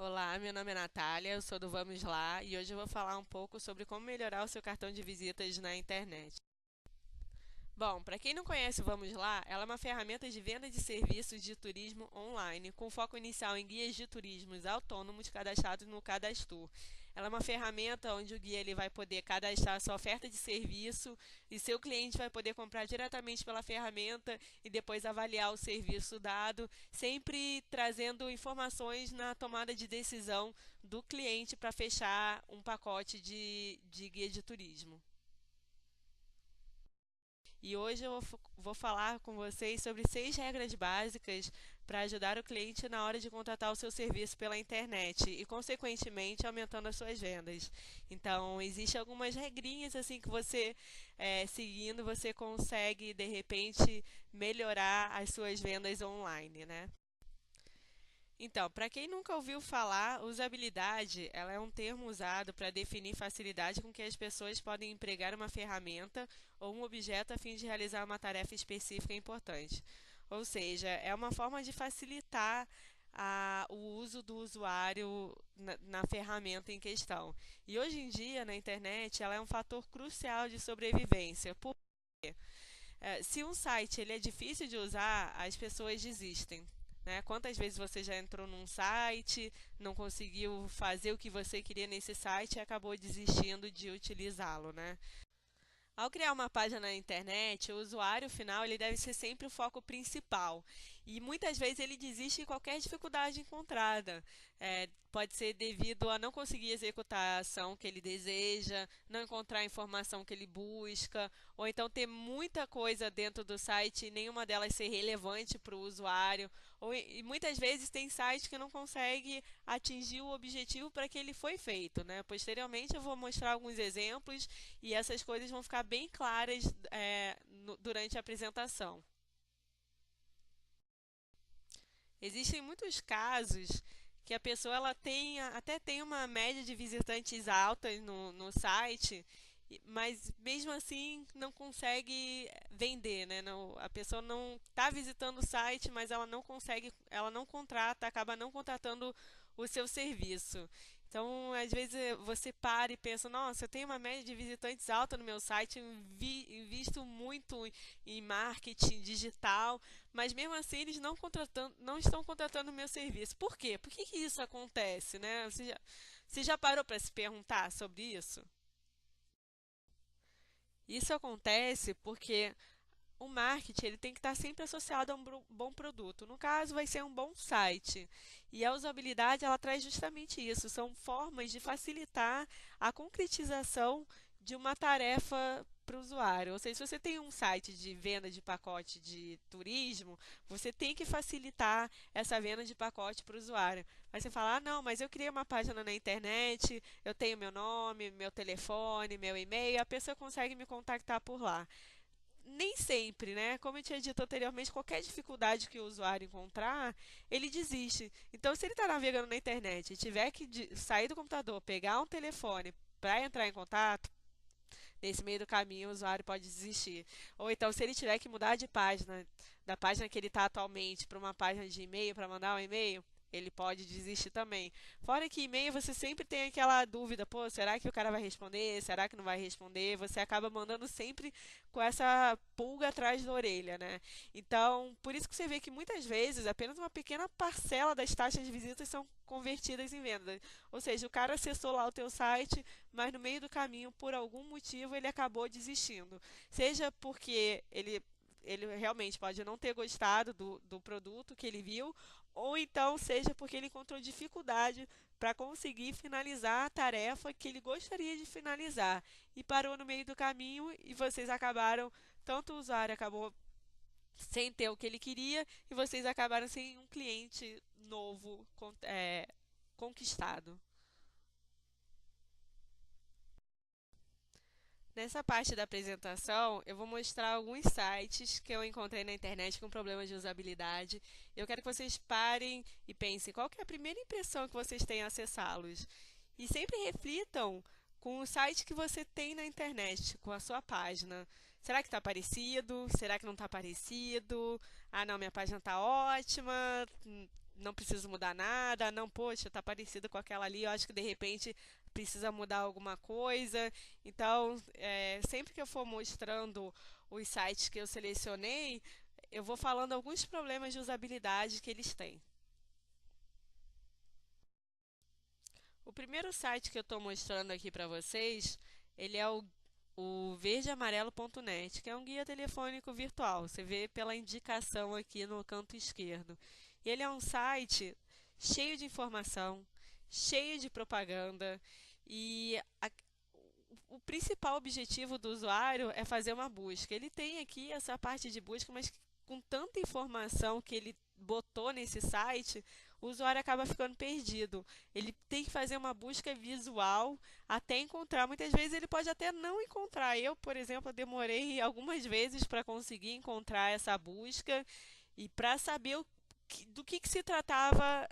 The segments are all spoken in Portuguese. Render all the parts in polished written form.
Olá, meu nome é Natália, eu sou do Vamos Lá e hoje eu vou falar um pouco sobre como melhorar o seu cartão de visitas na internet. Bom, para quem não conhece o Vamos Lá, ela é uma ferramenta de venda de serviços de turismo online, com foco inicial em guias de turismos autônomos cadastrados no Cadastur. Ela é uma ferramenta onde o guia ele vai poder cadastrar sua oferta de serviço e seu cliente vai poder comprar diretamente pela ferramenta e depois avaliar o serviço dado, sempre trazendo informações na tomada de decisão do cliente para fechar um pacote de guia de turismo. E hoje eu vou falar com vocês sobre 6 regras básicas para ajudar o cliente na hora de contratar o seu serviço pela internet e, consequentemente, aumentando as suas vendas. Então, existem algumas regrinhas assim que você, seguindo, você consegue, de repente, melhorar as suas vendas online, né? Então, para quem nunca ouviu falar, usabilidade, ela é um termo usado para definir facilidade com que as pessoas podem empregar uma ferramenta ou um objeto a fim de realizar uma tarefa específica e importante. Ou seja, é uma forma de facilitar o uso do usuário na ferramenta em questão. E hoje em dia, na internet, ela é um fator crucial de sobrevivência. Por quê? Se um site ele é difícil de usar, as pessoas desistem. Né? Quantas vezes você já entrou num site, não conseguiu fazer o que você queria nesse site e acabou desistindo de utilizá-lo, né? Ao criar uma página na internet, o usuário final ele deve ser sempre o foco principal. E muitas vezes ele desiste de qualquer dificuldade encontrada. Pode ser devido a não conseguir executar a ação que ele deseja, não encontrar a informação que ele busca, ou então ter muita coisa dentro do site e nenhuma delas ser relevante para o usuário. E muitas vezes tem sites que não consegue atingir o objetivo para que ele foi feito, né? Posteriormente eu vou mostrar alguns exemplos e essas coisas vão ficar bem claras durante a apresentação. Existem muitos casos que a pessoa ela até tem uma média de visitantes altas no site, mas mesmo assim não consegue vender, né? Não, a pessoa não está visitando o site, mas ela não consegue, ela não contrata, acaba não contratando o seu serviço. Então, às vezes você para e pensa, nossa, eu tenho uma média de visitantes alta no meu site, invisto muito em marketing digital, mas mesmo assim eles não estão contratando o meu serviço. Por quê? Por que isso acontece, né? Você já parou para se perguntar sobre isso? Isso acontece porque o marketing ele tem que estar sempre associado a um bom produto. No caso, vai ser um bom site. E a usabilidade ela traz justamente isso. São formas de facilitar a concretização de uma tarefa para o usuário. Ou seja, se você tem um site de venda de pacote de turismo, você tem que facilitar essa venda de pacote para o usuário. Aí você fala, ah, não, mas eu criei uma página na internet, eu tenho meu nome, meu telefone, meu e-mail, a pessoa consegue me contactar por lá. Nem sempre, né? Como eu tinha dito anteriormente, qualquer dificuldade que o usuário encontrar, ele desiste. Então, se ele está navegando na internet e tiver que sair do computador, pegar um telefone para entrar em contato, nesse meio do caminho o usuário pode desistir. Ou então, se ele tiver que mudar de página, da página que ele está atualmente para uma página de e-mail, para mandar um e-mail, ele pode desistir também. Fora que e-mail você sempre tem aquela dúvida, pô, será que o cara vai responder? Será que não vai responder? Você acaba mandando sempre com essa pulga atrás da orelha, né? Então, por isso que você vê que muitas vezes apenas uma pequena parcela das taxas de visitas são convertidas em vendas. Ou seja, o cara acessou lá o teu site, mas no meio do caminho, por algum motivo, ele acabou desistindo. Seja porque ele realmente pode não ter gostado do produto que ele viu, ou então seja porque ele encontrou dificuldade para conseguir finalizar a tarefa que ele gostaria de finalizar e parou no meio do caminho e vocês acabaram, tanto o usuário acabou sem ter o que ele queria e vocês acabaram sem um cliente novo conquistado. Nessa parte da apresentação, eu vou mostrar alguns sites que eu encontrei na internet com problemas de usabilidade. Eu quero que vocês parem e pensem qual que é a primeira impressão que vocês têm a acessá-los. E sempre reflitam com o site que você tem na internet, com a sua página. Será que está parecido? Será que não está parecido? Ah, não, minha página está ótima. não preciso mudar nada, não, poxa, tá parecido com aquela ali, eu acho que de repente precisa mudar alguma coisa. Então, sempre que eu for mostrando os sites que eu selecionei, eu vou falando alguns problemas de usabilidade que eles têm. O primeiro site que eu estou mostrando aqui para vocês, ele é o verdeamarelo.net, que é um guia telefônico virtual. Você vê pela indicação aqui no canto esquerdo. Ele é um site cheio de informação, cheio de propaganda e o principal objetivo do usuário é fazer uma busca. Ele tem aqui essa parte de busca, mas com tanta informação que ele botou nesse site, o usuário acaba ficando perdido. Ele tem que fazer uma busca visual até encontrar. Muitas vezes ele pode até não encontrar. Eu, por exemplo, demorei algumas vezes para conseguir encontrar essa busca e para saber do que se tratava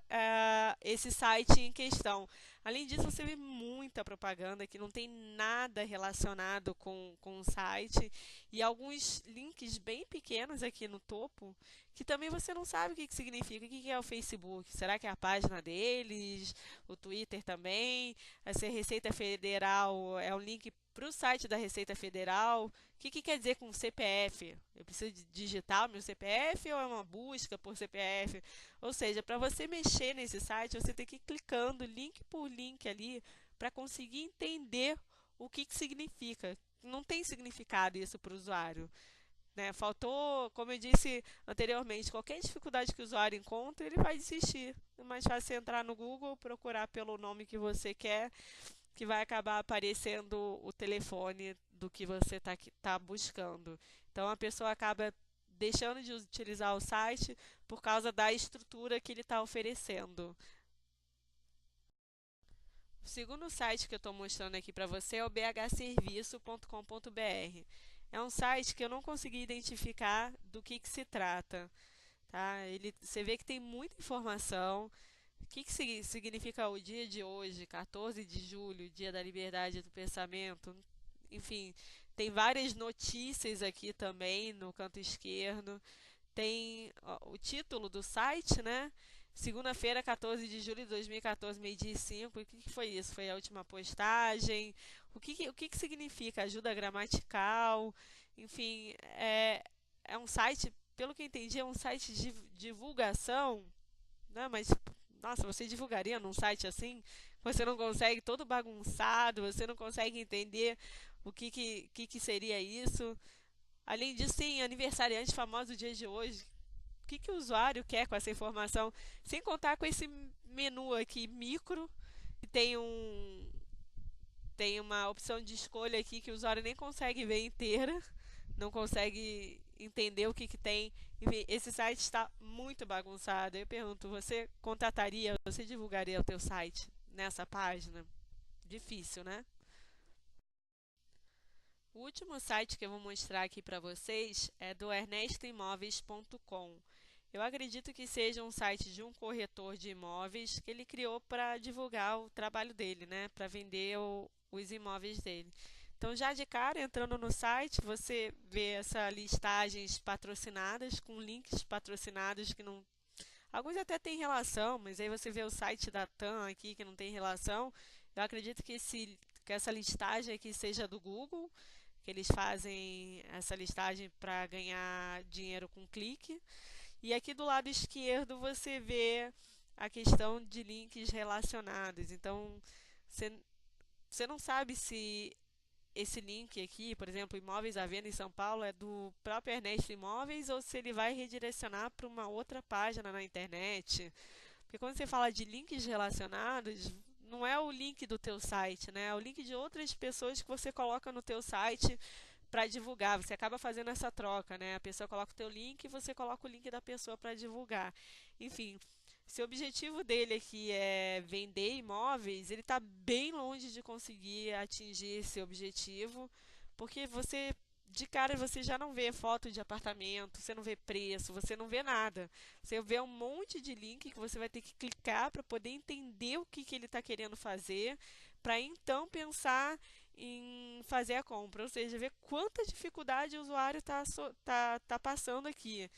esse site em questão. Além disso, você vê muita propaganda que não tem nada relacionado com o site e alguns links bem pequenos aqui no topo que também você não sabe o que significa. O que é o Facebook? Será que é a página deles? O Twitter também? Essa Receita Federal é um link para o site da Receita Federal. O que quer dizer com CPF? Eu preciso digitar o meu CPF ou é uma busca por CPF? Ou seja, para você mexer nesse site, você tem que ir clicando link por link ali para conseguir entender o que significa. Não tem significado isso para o usuário. Né? Faltou, como eu disse anteriormente, qualquer dificuldade que o usuário encontra, ele vai desistir. É mais fácil você entrar no Google, procurar pelo nome que você quer, que vai acabar aparecendo o telefone do que você tá buscando. Então a pessoa acaba deixando de utilizar o site por causa da estrutura que ele está oferecendo. O segundo site que eu estou mostrando aqui para você é o bhserviço.com.br. É um site que eu não consegui identificar do que se trata. Tá? Você vê que tem muita informação. O que significa o dia de hoje, 14 de julho, Dia da Liberdade do Pensamento? Enfim, tem várias notícias aqui também no canto esquerdo. Tem o título do site, né? Segunda-feira, 14 de julho de 2014, meio-dia e 5. O que foi isso? Foi a última postagem? O que significa ajuda gramatical? Enfim, é um site, pelo que eu entendi, é um site de divulgação, né? Mas, nossa, você divulgaria num site assim? Você não consegue, todo bagunçado, você não consegue entender o que seria isso. Além disso, tem aniversariante famoso do dia de hoje. O que o usuário quer com essa informação? Sem contar com esse menu aqui micro, que tem uma opção de escolha aqui que o usuário nem consegue ver inteira, não consegue entender o que tem. Enfim, esse site está muito bagunçado. Eu pergunto, você contrataria, você divulgaria o teu site nessa página? Difícil, né? O último site que eu vou mostrar aqui para vocês é do ernestoimóveis.com. Eu acredito que seja um site de um corretor de imóveis que ele criou para divulgar o trabalho dele, né? Para vender os imóveis dele. Então, já de cara, entrando no site, você vê essas listagens patrocinadas, com links patrocinados que não. Alguns até têm relação, mas aí você vê o site da TAM aqui que não tem relação. Eu acredito que essa listagem aqui seja do Google, que eles fazem essa listagem para ganhar dinheiro com clique. E aqui do lado esquerdo você vê a questão de links relacionados. Então, você não sabe se esse link aqui, por exemplo, Imóveis à Venda em São Paulo, é do próprio Ernesto Imóveis ou se ele vai redirecionar para uma outra página na internet. Porque quando você fala de links relacionados, não é o link do teu site, né? É o link de outras pessoas que você coloca no teu site para divulgar. Você acaba fazendo essa troca, né? A pessoa coloca o teu link e você coloca o link da pessoa para divulgar. Enfim, se o objetivo dele aqui é vender imóveis, ele está bem longe de conseguir atingir esse objetivo, porque de cara você já não vê foto de apartamento, você não vê preço, você não vê nada. Você vê um monte de link que você vai ter que clicar para poder entender o que ele está querendo fazer, para então pensar em fazer a compra. Ou seja, ver quanta dificuldade o usuário está passando aqui.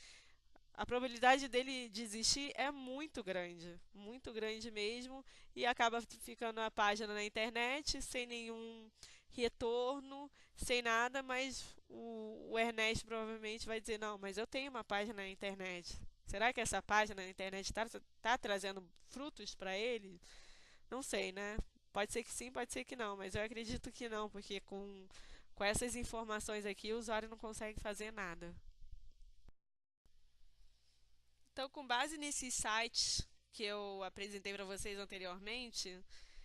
a probabilidade dele desistir é muito grande mesmo, e acaba ficando a página na internet sem nenhum retorno, sem nada, mas o Ernesto provavelmente vai dizer, não, mas eu tenho uma página na internet. Será que essa página na internet está trazendo frutos para ele? Não sei, né? Pode ser que sim, pode ser que não, mas eu acredito que não, porque com essas informações aqui o usuário não consegue fazer nada. Então, com base nesses sites que eu apresentei para vocês anteriormente,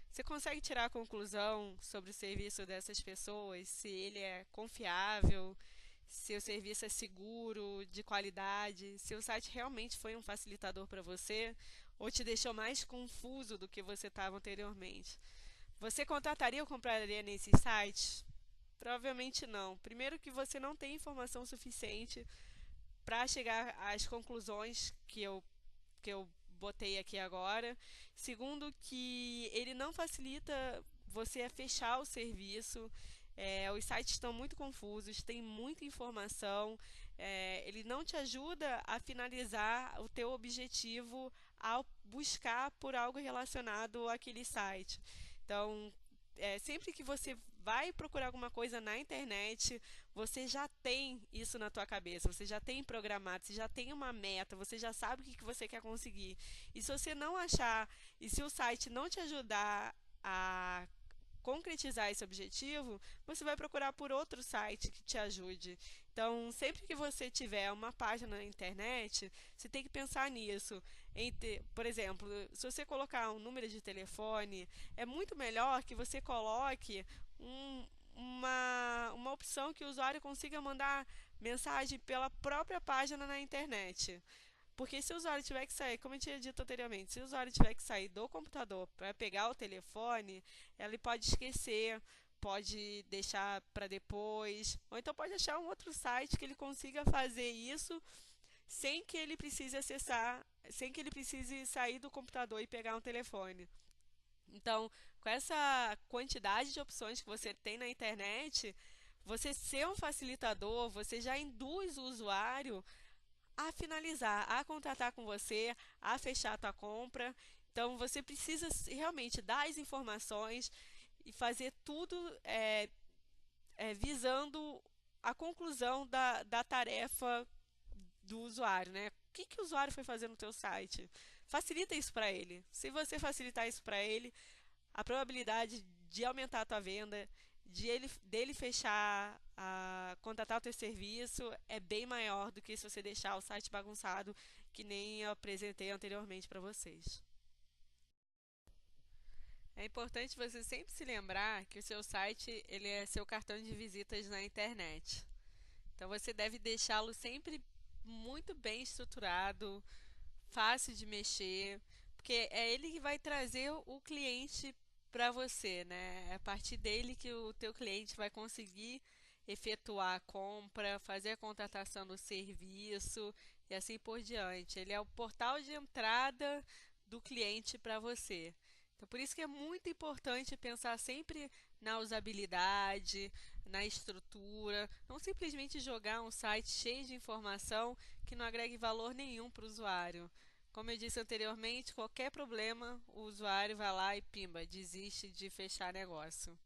você consegue tirar a conclusão sobre o serviço dessas pessoas, se ele é confiável, se o serviço é seguro, de qualidade, se o site realmente foi um facilitador para você ou te deixou mais confuso do que você estava anteriormente. Você contrataria ou compraria nesses sites? Provavelmente não. Primeiro que você não tem informação suficiente para chegar às conclusões que eu botei aqui agora. Segundo, que ele não facilita você a fechar o serviço. Os sites estão muito confusos, tem muita informação. Ele não te ajuda a finalizar o teu objetivo ao buscar por algo relacionado àquele site. Então, sempre que você vai procurar alguma coisa na internet, você já tem isso na tua cabeça, você já tem programado, você já tem uma meta, você já sabe o que você quer conseguir. E se você não achar, e se o site não te ajudar a concretizar esse objetivo, você vai procurar por outro site que te ajude. Então, sempre que você tiver uma página na internet, você tem que pensar nisso. Por exemplo, se você colocar um número de telefone, é muito melhor que você coloque uma opção que o usuário consiga mandar mensagem pela própria página na internet. Porque se o usuário tiver que sair, como eu tinha dito anteriormente, se o usuário tiver que sair do computador para pegar o telefone, ele pode esquecer, pode deixar para depois, ou então pode achar um outro site que ele consiga fazer isso sem que ele precise acessar, sem que ele precise sair do computador e pegar um telefone. Então, com essa quantidade de opções que você tem na internet, você ser um facilitador, você já induz o usuário a finalizar, a contratar com você, a fechar a tua compra. Então você precisa realmente dar as informações e fazer tudo visando a conclusão da tarefa do usuário, né? O que o usuário foi fazer no teu site? Facilita isso para ele. Se você facilitar isso para ele, a probabilidade de aumentar a tua venda, dele fechar, contratar o teu serviço é bem maior do que se você deixar o site bagunçado, que nem eu apresentei anteriormente para vocês. É importante você sempre se lembrar que o seu site ele é seu cartão de visitas na internet. Então você deve deixá-lo sempre muito bem estruturado, fácil de mexer, porque é ele que vai trazer o cliente para você, né? É a partir dele que o teu cliente vai conseguir efetuar a compra, fazer a contratação do serviço e assim por diante. Ele é o portal de entrada do cliente para você. Então, por isso que é muito importante pensar sempre na usabilidade, na estrutura, não simplesmente jogar um site cheio de informação que não agregue valor nenhum para o usuário. Como eu disse anteriormente, qualquer problema, o usuário vai lá e pimba, desiste de fechar negócio.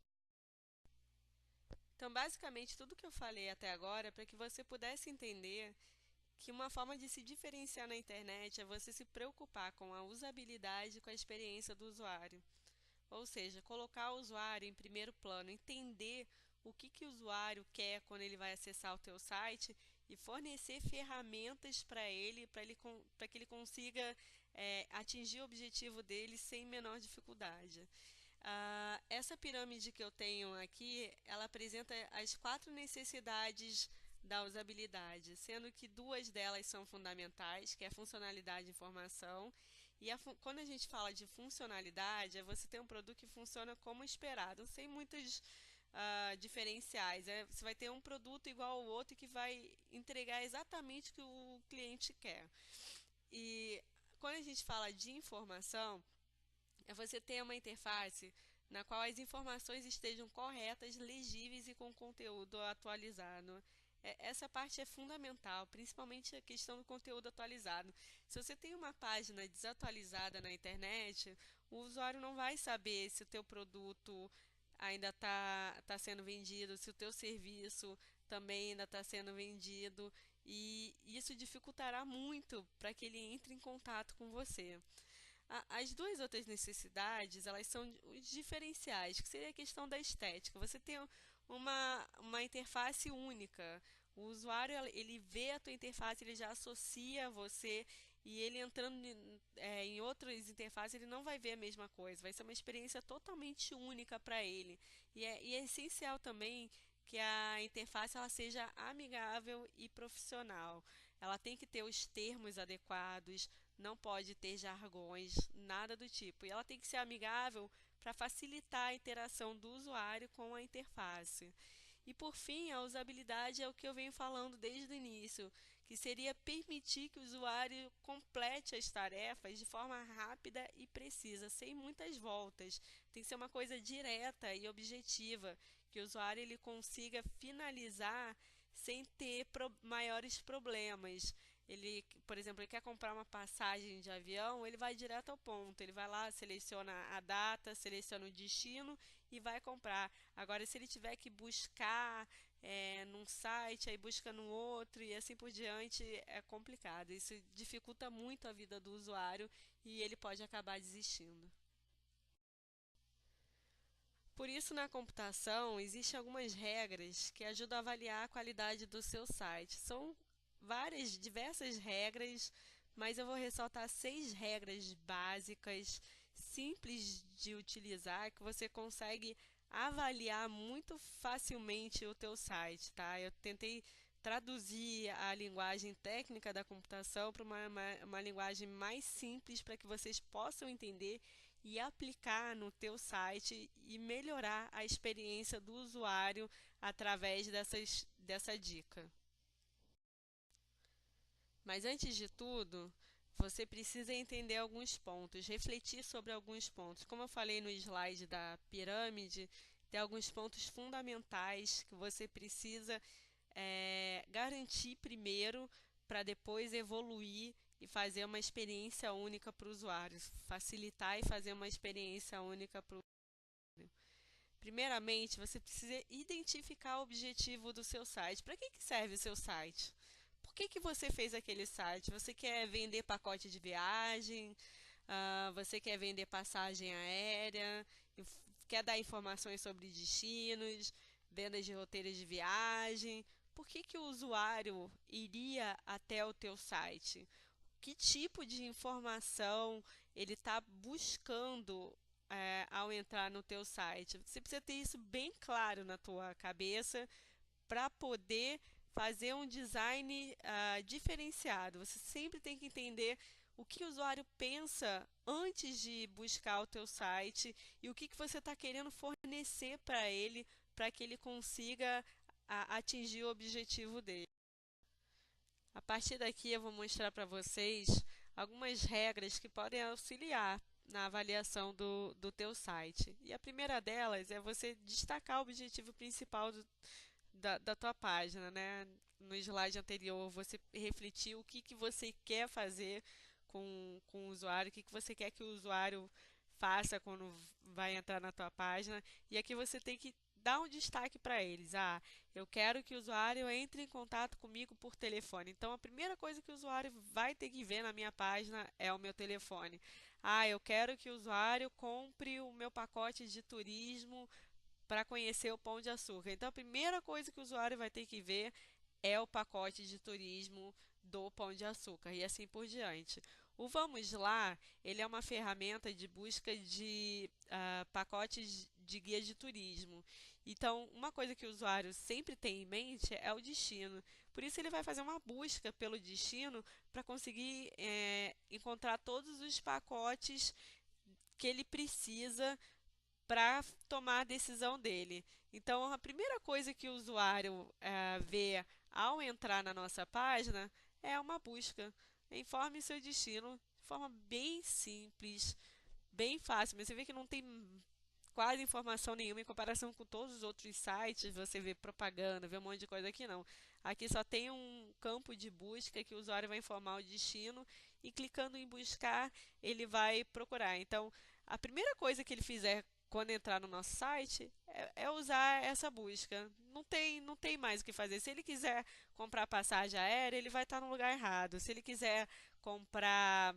Então, basicamente, tudo que eu falei até agora é para que você pudesse entender que uma forma de se diferenciar na internet é você se preocupar com a usabilidade e com a experiência do usuário. Ou seja, colocar o usuário em primeiro plano, entender o que o usuário quer quando ele vai acessar o teu site e fornecer ferramentas para que ele consiga atingir o objetivo dele sem menor dificuldade. Essa pirâmide que eu tenho aqui, ela apresenta as 4 necessidades da usabilidade, sendo que 2 delas são fundamentais, que é a funcionalidade e informação. E quando a gente fala de funcionalidade, é você ter um produto que funciona como esperado, sem muitos diferenciais. Você vai ter um produto igual ao outro que vai entregar exatamente o que o cliente quer. E quando a gente fala de informação, é você ter uma interface na qual as informações estejam corretas, legíveis e com conteúdo atualizado. Essa parte é fundamental, principalmente a questão do conteúdo atualizado. Se você tem uma página desatualizada na internet, o usuário não vai saber se o teu produto ainda está sendo vendido, se o teu serviço também ainda está sendo vendido, e isso dificultará muito para que ele entre em contato com você. As duas outras necessidades, elas são os diferenciais, que seria a questão da estética. Você tem uma interface única. O usuário, ele vê a tua interface, ele já associa você, e ele entrando em outras interfaces, ele não vai ver a mesma coisa. Vai ser uma experiência totalmente única para ele. E é essencial também que a interface ela seja amigável e profissional. Ela tem que ter os termos adequados, não pode ter jargões, nada do tipo. E ela tem que ser amigável para facilitar a interação do usuário com a interface. E por fim, a usabilidade é o que eu venho falando desde o início, que seria permitir que o usuário complete as tarefas de forma rápida e precisa, sem muitas voltas. Tem que ser uma coisa direta e objetiva, que o usuário ele consiga finalizar sem ter maiores problemas. Ele, por exemplo, ele quer comprar uma passagem de avião, ele vai direto ao ponto. Ele vai lá, seleciona a data, seleciona o destino e vai comprar. Agora, se ele tiver que buscar num site, aí busca no outro e assim por diante, é complicado. Isso dificulta muito a vida do usuário e ele pode acabar desistindo. Por isso, na computação, existem algumas regras que ajudam a avaliar a qualidade do seu site. São várias, diversas regras, mas eu vou ressaltar 6 regras básicas, simples de utilizar, que você consegue avaliar muito facilmente o teu site, tá? Eu tentei traduzir a linguagem técnica da computação para uma linguagem mais simples para que vocês possam entender e aplicar no teu site e melhorar a experiência do usuário através dessa dica. Mas antes de tudo, você precisa entender alguns pontos, refletir sobre alguns pontos. Como eu falei no slide da pirâmide, tem alguns pontos fundamentais que você precisa garantir primeiro para depois evoluir e fazer uma experiência única para o usuário, facilitar e fazer uma experiência única para o usuário. Primeiramente, você precisa identificar o objetivo do seu site. Para que serve o seu site? Por que você fez aquele site? Você quer vender pacote de viagem? Você quer vender passagem aérea? Quer dar informações sobre destinos? Vendas de roteiros de viagem? Por que o usuário iria até o teu site? Que tipo de informação ele está buscando ao entrar no teu site? Você precisa ter isso bem claro na tua cabeça para poder fazer um design diferenciado. Você sempre tem que entender o que o usuário pensa antes de buscar o teu site e o que você está querendo fornecer para que ele consiga atingir o objetivo dele. A partir daqui eu vou mostrar para vocês algumas regras que podem auxiliar na avaliação do teu site. E a primeira delas é você destacar o objetivo principal da tua página, né? No slide anterior, você refletiu o que você quer fazer com o usuário, o que você quer que o usuário faça quando vai entrar na tua página. E aqui você tem que dar um destaque para eles. Eu quero que o usuário entre em contato comigo por telefone. Então, a primeira coisa que o usuário vai ter que ver na minha página é o meu telefone. Eu quero que o usuário compre o meu pacote de turismo para conhecer o Pão de Açúcar. Então, a primeira coisa que o usuário vai ter que ver é o pacote de turismo do Pão de Açúcar e assim por diante. O Vamos Lá, ele é uma ferramenta de busca de pacotes de guia de turismo. Então, uma coisa que o usuário sempre tem em mente é o destino. Por isso, ele vai fazer uma busca pelo destino para conseguir encontrar todos os pacotes que ele precisa para tomar a decisão dele. Então, a primeira coisa que o usuário vê ao entrar na nossa página é uma busca. Informe seu destino de forma bem simples, bem fácil. Mas você vê que não tem quase informação nenhuma em comparação com todos os outros sites. Você vê propaganda, vê um monte de coisa aqui não. Aqui só tem um campo de busca que o usuário vai informar o destino e clicando em buscar, ele vai procurar. Então, a primeira coisa que ele fizer quando entrar no nosso site é usar essa busca. Não tem mais o que fazer. Se ele quiser comprar passagem aérea, ele vai estar no lugar errado. Se ele quiser comprar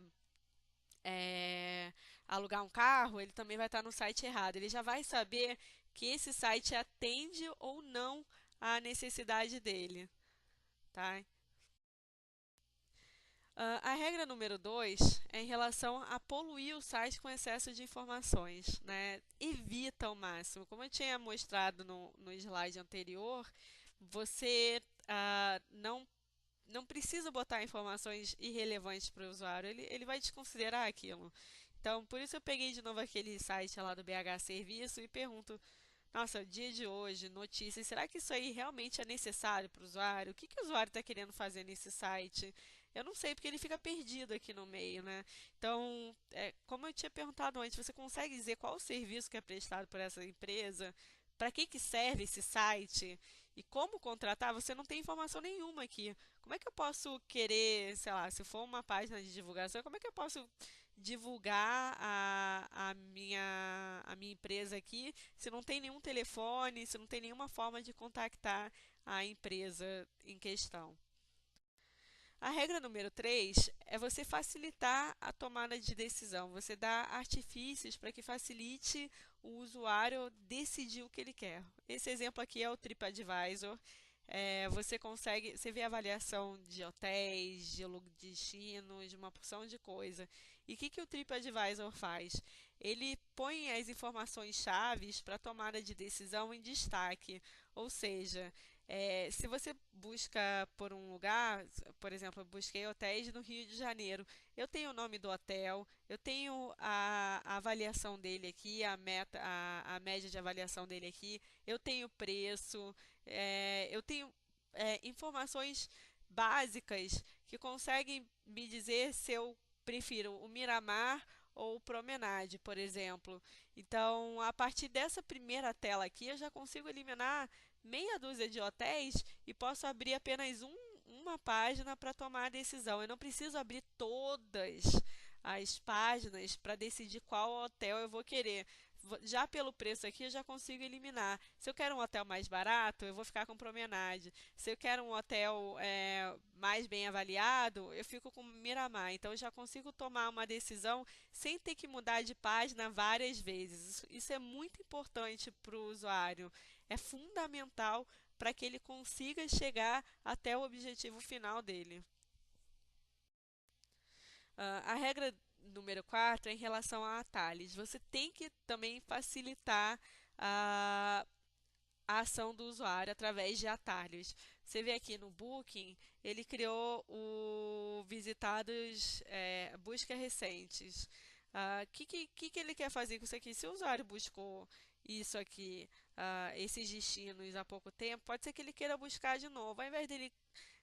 é, alugar um carro, ele também vai estar no site errado. Ele já vai saber que esse site atende ou não à necessidade dele, tá? A regra número 2 é em relação a poluir o site com excesso de informações, né? Evita ao máximo. Como eu tinha mostrado no slide anterior, você não precisa botar informações irrelevantes para o usuário, ele vai desconsiderar aquilo. Então, por isso eu peguei de novo aquele site lá do BH Serviço e pergunto, nossa, dia de hoje, notícias, será que isso aí realmente é necessário para o usuário? O que que o usuário está querendo fazer nesse site? Eu não sei, porque ele fica perdido aqui no meio, né? Então, como eu tinha perguntado antes, você consegue dizer qual o serviço que é prestado por essa empresa? Para que serve esse site? E como contratar? Você não tem informação nenhuma aqui. Como é que eu posso querer, sei lá, se for uma página de divulgação, como é que eu posso divulgar a minha empresa aqui se não tem nenhum telefone, se não tem nenhuma forma de contactar a empresa em questão? A regra número 3 é você facilitar a tomada de decisão. Você dá artifícios para que facilite o usuário decidir o que ele quer. Esse exemplo aqui é o TripAdvisor. Você vê a avaliação de hotéis, de destinos, de uma porção de coisa. E o que o TripAdvisor faz? Ele põe as informações chaves para a tomada de decisão em destaque. Ou seja, se você busca por um lugar, por exemplo, eu busquei hotéis no Rio de Janeiro, eu tenho o nome do hotel, eu tenho a avaliação dele aqui, a média de avaliação dele aqui, eu tenho preço, eu tenho informações básicas que conseguem me dizer se eu prefiro o Miramar ou o Promenade, por exemplo. Então, a partir dessa primeira tela aqui, eu já consigo eliminar meia dúzia de hotéis e posso abrir apenas uma página para tomar a decisão. Eu não preciso abrir todas as páginas para decidir qual hotel eu vou querer. Já pelo preço aqui, eu já consigo eliminar. Se eu quero um hotel mais barato, eu vou ficar com Promenade. Se eu quero um hotel mais bem avaliado, eu fico com Miramar. Então, eu já consigo tomar uma decisão sem ter que mudar de página várias vezes. Isso é muito importante para o usuário. É fundamental para que ele consiga chegar até o objetivo final dele. A regra número 4 é em relação a atalhos. Você tem que também facilitar a ação do usuário através de atalhos. Você vê aqui no Booking, ele criou o visitados busca recentes. Que ele quer fazer com isso aqui? Se o usuário buscou isso aqui, esses destinos há pouco tempo, pode ser que ele queira buscar de novo. Ao invés dele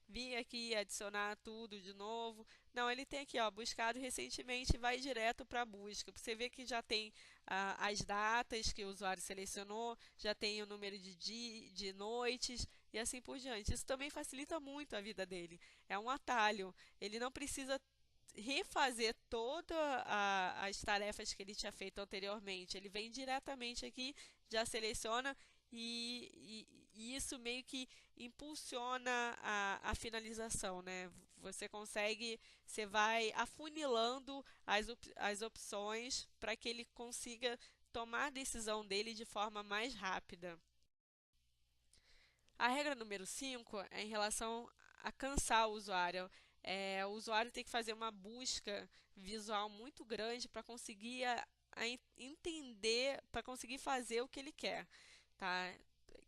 vir aqui e adicionar tudo de novo. Não, ele tem aqui, ó, buscado recentemente, vai direto para a busca. Você vê que já tem as datas que o usuário selecionou, já tem o número de noites e assim por diante. Isso também facilita muito a vida dele. É um atalho. Ele não precisa refazer todas as tarefas que ele tinha feito anteriormente. Ele vem diretamente aqui, já seleciona e isso meio que impulsiona a finalização, né? Você vai afunilando as opções para que ele consiga tomar a decisão dele de forma mais rápida. A regra número 5 é em relação a cansar o usuário. O usuário tem que fazer uma busca visual muito grande para conseguir entender, para conseguir fazer o que ele quer, tá?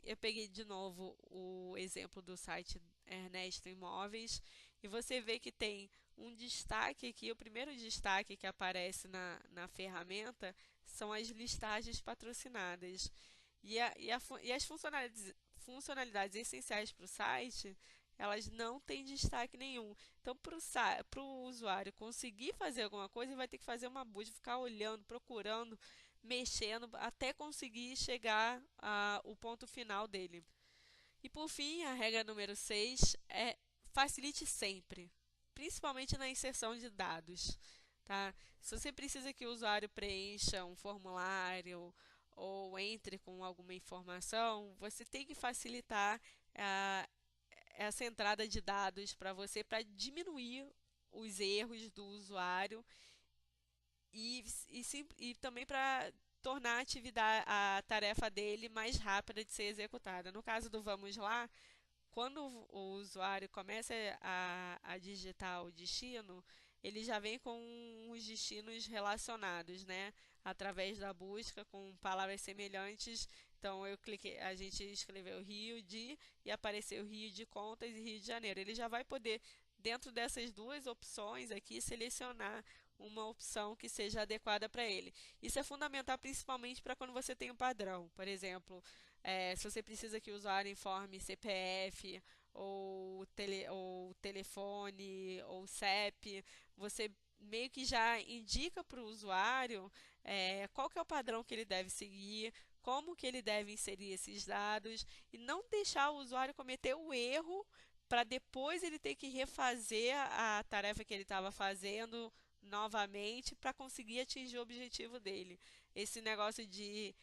Eu peguei de novo o exemplo do site Ernesto Imóveis e você vê que tem um destaque aqui, o primeiro destaque que aparece na ferramenta são as listagens patrocinadas. E as funcionalidades essenciais para o site, elas não têm destaque nenhum. Então, para o usuário conseguir fazer alguma coisa, ele vai ter que fazer uma busca, ficar olhando, procurando mexendo até conseguir chegar ao ponto final dele. E por fim, a regra número 6 é facilite sempre, principalmente na inserção de dados, tá? Se você precisa que o usuário preencha um formulário ou entre com alguma informação, você tem que facilitar ah, essa entrada de dados para você para diminuir os erros do usuário e também para tornar a tarefa dele mais rápida de ser executada. No caso do Vamos Lá, quando o usuário começa a digitar o destino, ele já vem com os destinos relacionados, né? Através da busca com palavras semelhantes. Então eu cliquei, a gente escreveu Rio de e apareceu Rio de Contas e Rio de Janeiro. Ele já vai poder, dentro dessas duas opções aqui, selecionar uma opção que seja adequada para ele. Isso é fundamental principalmente para quando você tem um padrão. Por exemplo, se você precisa que o usuário informe CPF ou telefone ou CEP, você meio que já indica para o usuário qual que é o padrão que ele deve seguir, como que ele deve inserir esses dados e não deixar o usuário cometer o erro para depois ele ter que refazer a tarefa que ele estava fazendo novamente para conseguir atingir o objetivo dele. Esse negócio de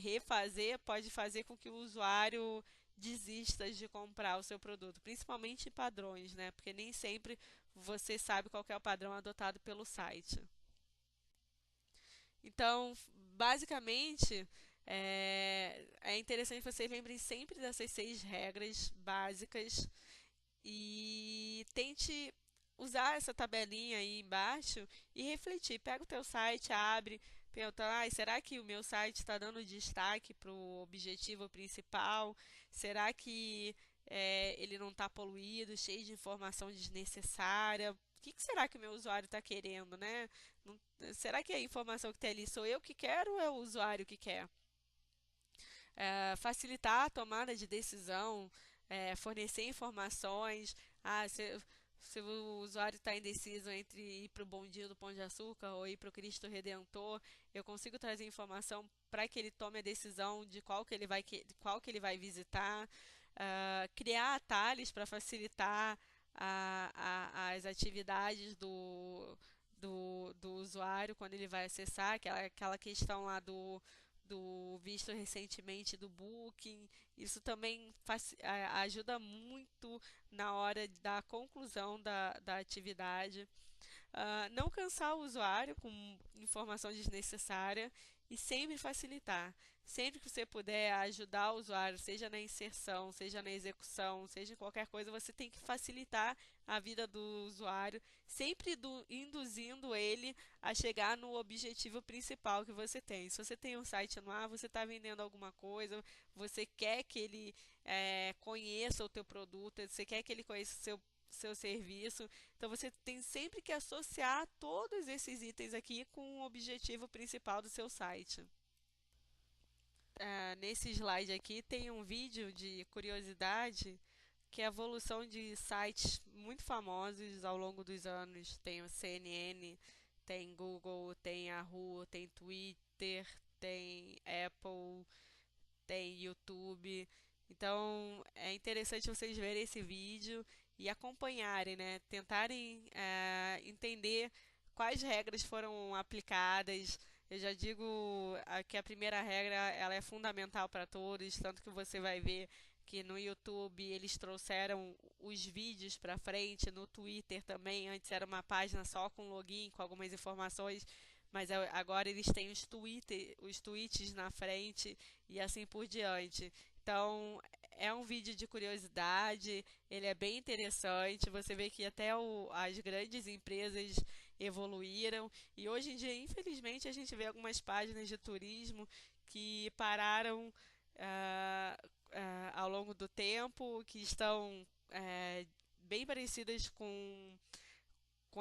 refazer pode fazer com que o usuário desista de comprar o seu produto, principalmente padrões, né? Porque nem sempre você sabe qual que é o padrão adotado pelo site. Então, basicamente, é interessante que vocês lembrem sempre dessas 6 regras básicas e tente usar essa tabelinha aí embaixo e refletir. Pega o teu site, abre, pergunta, será que o meu site está dando destaque para o objetivo principal? Será que ele não está poluído, cheio de informação desnecessária? O que será que o meu usuário está querendo, né? Será que a informação que tem ali sou eu que quero ou é o usuário que quer? Facilitar a tomada de decisão, fornecer informações. Se o usuário está indeciso entre ir para o Bondinho do Pão de Açúcar ou ir para o Cristo Redentor, eu consigo trazer informação para que ele tome a decisão de qual que ele vai visitar. Criar atalhos para facilitar as atividades do usuário quando ele vai acessar, aquela questão lá do visto recentemente do Booking. Isso também ajuda muito na hora da conclusão da atividade. Não cansar o usuário com informação desnecessária e sempre facilitar. Sempre que você puder ajudar o usuário, seja na inserção, seja na execução, seja em qualquer coisa, você tem que facilitar a vida do usuário, sempre induzindo ele a chegar no objetivo principal que você tem. Se você tem um site no ar, você está vendendo alguma coisa, você quer que ele conheça o teu produto, você quer que ele conheça o seu serviço. Então você tem sempre que associar todos esses itens aqui com o objetivo principal do seu site. Nesse slide aqui tem um vídeo de curiosidade que é a evolução de sites muito famosos ao longo dos anos. Tem o CNN, tem Google, tem Yahoo, tem Twitter, tem Apple, tem YouTube. Então é interessante vocês verem esse vídeo e acompanharem, né? Tentarem entender quais regras foram aplicadas. Eu já digo que a primeira regra ela é fundamental para todos, tanto que você vai ver que no YouTube eles trouxeram os vídeos para frente, no Twitter também, antes era uma página só com login, com algumas informações, mas agora eles têm os tweets na frente e assim por diante. Então, é um vídeo de curiosidade, ele é bem interessante. Você vê que até as grandes empresas evoluíram e hoje em dia, infelizmente, a gente vê algumas páginas de turismo que pararam ao longo do tempo, que estão bem parecidas com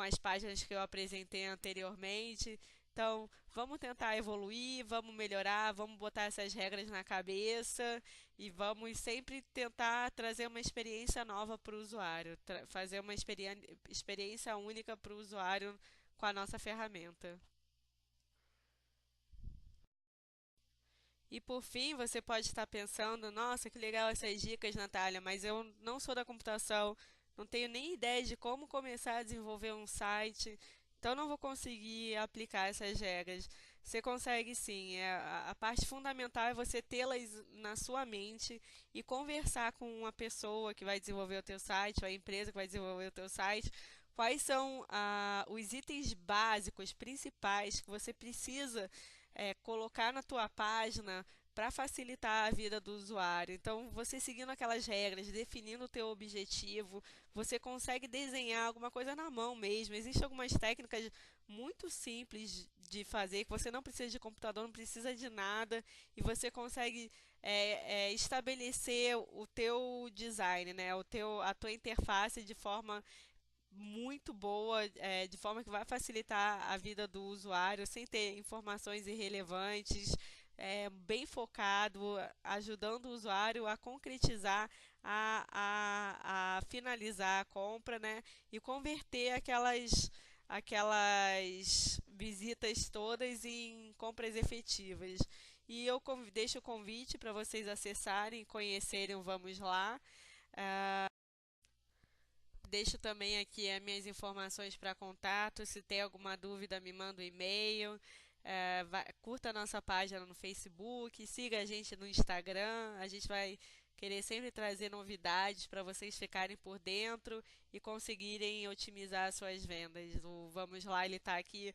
as páginas que eu apresentei anteriormente. Então, vamos tentar evoluir, vamos melhorar, vamos botar essas regras na cabeça e vamos sempre tentar trazer uma experiência nova para o usuário, fazer uma experiência única para o usuário com a nossa ferramenta. E por fim, você pode estar pensando, nossa, que legal essas dicas, Natália, mas eu não sou da computação, não tenho nem ideia de como começar a desenvolver um site, então não vou conseguir aplicar essas regras. Você consegue sim, a parte fundamental é você tê-las na sua mente e conversar com uma pessoa que vai desenvolver o teu site, ou a empresa que vai desenvolver o teu site, quais são os itens básicos, principais que você precisa colocar na tua página para facilitar a vida do usuário. Então, você seguindo aquelas regras, definindo o teu objetivo, você consegue desenhar alguma coisa na mão mesmo. Existem algumas técnicas muito simples de fazer, que você não precisa de computador, não precisa de nada, e você consegue estabelecer o teu design, né? A tua interface de forma muito boa, de forma que vai facilitar a vida do usuário, sem ter informações irrelevantes, bem focado, ajudando o usuário a concretizar, a finalizar a compra, né? E converter aquelas visitas todas em compras efetivas. E eu deixo o convite para vocês acessarem, conhecerem o Vamos Lá. Deixo também aqui as minhas informações para contato. Se tem alguma dúvida, me manda um e-mail. Curta a nossa página no Facebook, siga a gente no Instagram. A gente vai querer sempre trazer novidades para vocês ficarem por dentro e conseguirem otimizar suas vendas. O Vamos Lá, ele está aqui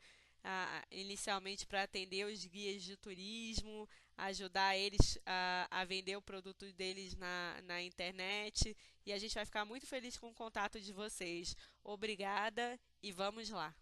inicialmente para atender os guias de turismo, ajudar eles a vender o produto deles na internet, e a gente vai ficar muito feliz com o contato de vocês. Obrigada e vamos lá!